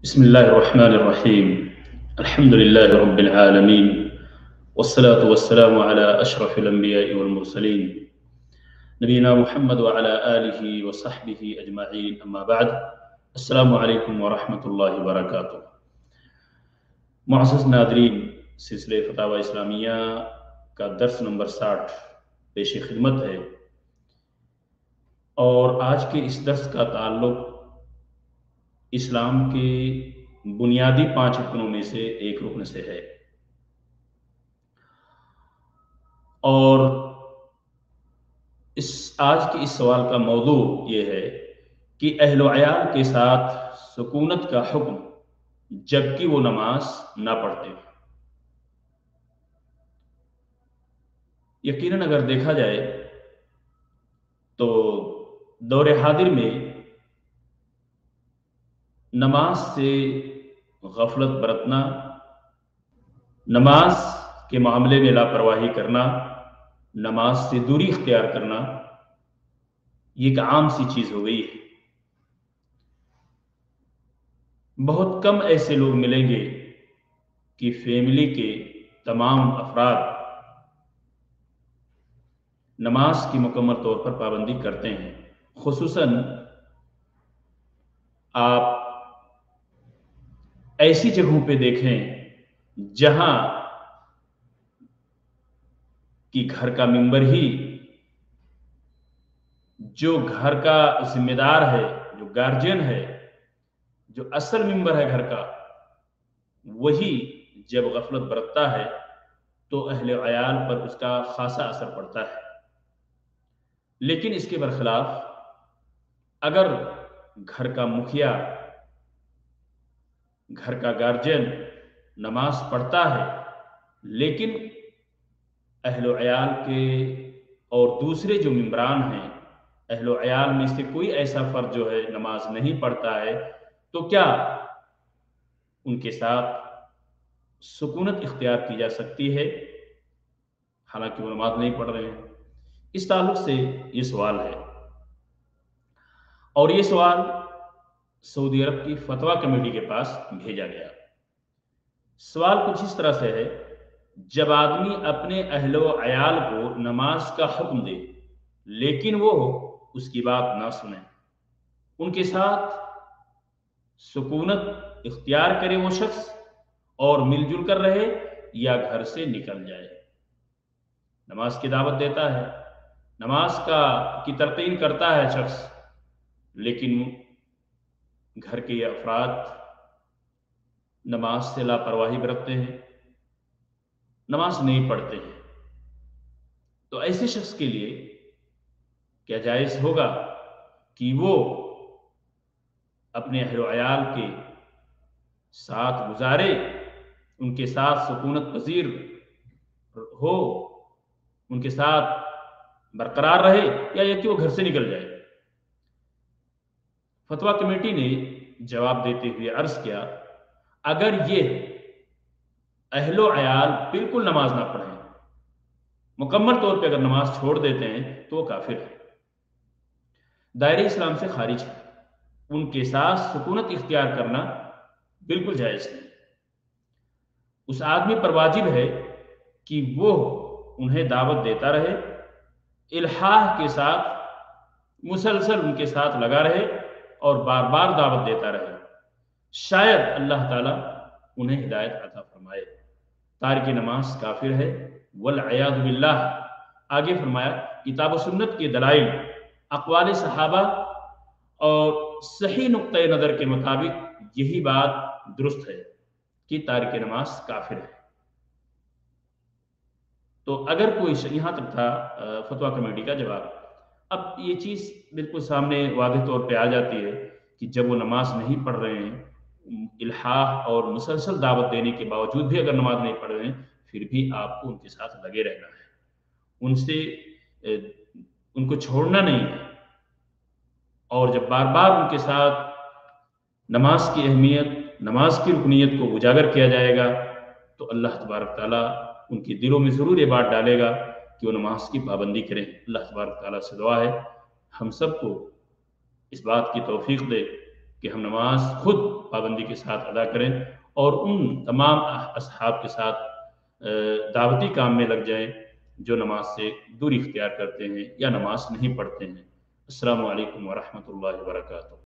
بسم الله الرحمن الرحيم. الحمد لله رب العالمين، والصلاة والسلام على أشرف الأنبياء والمرسلين نبينا محمد وعلى آله وصحبه أجمعين، أما بعد. السلام علیکم ورحمۃ اللہ وبرکاتہ۔ معزز ناظرین، سلسلہ فتاوی اسلامیہ کا درس نمبر 60 پیش خدمت ہے، اور آج کے اس درس کا تعلق اسلام کے بنیادی 5 رکنوں میں سے ایک رکن سے ہے، اور آج کے اس سوال کا موضوع یہ ہے کہ اہل و عیال کے ساتھ سکونت کا حکم جبکہ وہ نماز نہ پڑھتے۔ یقیناً اگر دیکھا جائے تو دور حاضر میں نماز سے غفلت برتنا، نماز کے معاملے میں لاپرواہی کرنا، نماز سے دوری اختیار کرنا، یہ ایک عام سی چیز ہو گئی ہے۔ بہت کم ایسے لوگ ملیں گے کہ فیملی کے تمام افراد نماز کی مکمل طور پر پابندی کرتے ہیں۔ خصوصاً آپ ایسی جگہوں پہ دیکھیں جہاں کہ گھر کا ممبر ہی، جو گھر کا ذمہ دار ہے، جو گارجین ہے، جو اصل ممبر ہے گھر کا، وہی جب غفلت برتتا ہے تو اہل عیال پر اس کا خاصا اثر پڑتا ہے۔ لیکن اس کے برخلاف اگر گھر کا مکھیا، گھر کا گارجین نماز پڑھتا ہے، لیکن اہل و عیال کے اور دوسرے جو ممبران ہیں، اہل و عیال میں سے کوئی ایسا فرد جو ہے نماز نہیں پڑھتا ہے، تو کیا ان کے ساتھ سکونت اختیار کی جا سکتی ہے حالانکہ وہ نماز نہیں پڑھ رہے ہیں؟ اس تعلق سے یہ سوال ہے، اور یہ سوال سعودی عرب کی فتویٰ کمیٹی کے پاس بھیجا گیا۔ سوال کچھ اس طرح سے ہے: جب آدمی اپنے اہل و عیال کو نماز کا حکم دے لیکن وہ اس کی بات نہ سنیں، ان کے ساتھ سکونت اختیار کرے وہ شخص اور مل جل کر رہے یا گھر سے نکل جائے؟ نماز کی دعوت دیتا ہے، نماز کی تلقین کرتا ہے شخص، لیکن گھر کے یہ افراد نماز سے لاپرواہی برتتے ہیں، نماز نہیں پڑھتے ہیں، تو ایسے شخص کے لیے کیا جائز ہوگا کہ وہ اپنے اہل و عیال کے ساتھ گزارے، ان کے ساتھ سکونت پذیر ہو، ان کے ساتھ برقرار رہے، یا یہ کہ وہ گھر سے نکل جائے؟ فتویٰ کمیٹی نے جواب دیتے ہوئے عرض کیا: اگر یہ اہل و عیال بالکل نماز نہ پڑھیں، مکمل طور پہ اگر نماز چھوڑ دیتے ہیں، تو وہ کافر ہے، دائرہ اسلام سے خارج ہے، ان کے ساتھ سکونت اختیار کرنا بالکل جائز نہیں۔ اس آدمی پر واجب ہے کہ وہ انہیں دعوت دیتا رہے، الحاح کے ساتھ مسلسل ان کے ساتھ لگا رہے اور بار بار دعوت دیتا رہے، شاید اللہ تعالیٰ انہیں ہدایت عطا فرمائے۔ تارک نماز کافر ہے، والعیاذ باللہ۔ آگے فرمایا: کتاب و سنت کے دلائل، اقوال صحابہ اور صحیح نقطۂ نظر کے مطابق یہی بات درست ہے کہ تارک نماز کافر ہے۔ تو اگر کوئی یہاں تک تھا فتویٰ کمیٹی کا جواب۔ اب یہ چیز بالکل سامنے واضح طور پہ آ جاتی ہے کہ جب وہ نماز نہیں پڑھ رہے ہیں، الحاح اور مسلسل دعوت دینے کے باوجود بھی اگر نماز نہیں پڑھ رہے ہیں، پھر بھی آپ کو ان کے ساتھ لگے رہنا ہے، ان کو چھوڑنا نہیں ہے، اور جب بار بار ان کے ساتھ نماز کی اہمیت، نماز کی رکنیت کو اجاگر کیا جائے گا تو اللہ تبارک تعالیٰ ان کے دلوں میں ضرور یہ بات ڈالے گا کہ وہ نماز کی پابندی کریں۔ اللہ تبارک تعالیٰ سے دعا ہے ہم سب کو اس بات کی توفیق دے کہ ہم نماز خود پابندی کے ساتھ ادا کریں اور ان تمام اصحاب کے ساتھ دعوتی کام میں لگ جائیں جو نماز سے دوری اختیار کرتے ہیں یا نماز نہیں پڑھتے ہیں۔ السلام علیکم ورحمۃ اللہ وبرکاتہ۔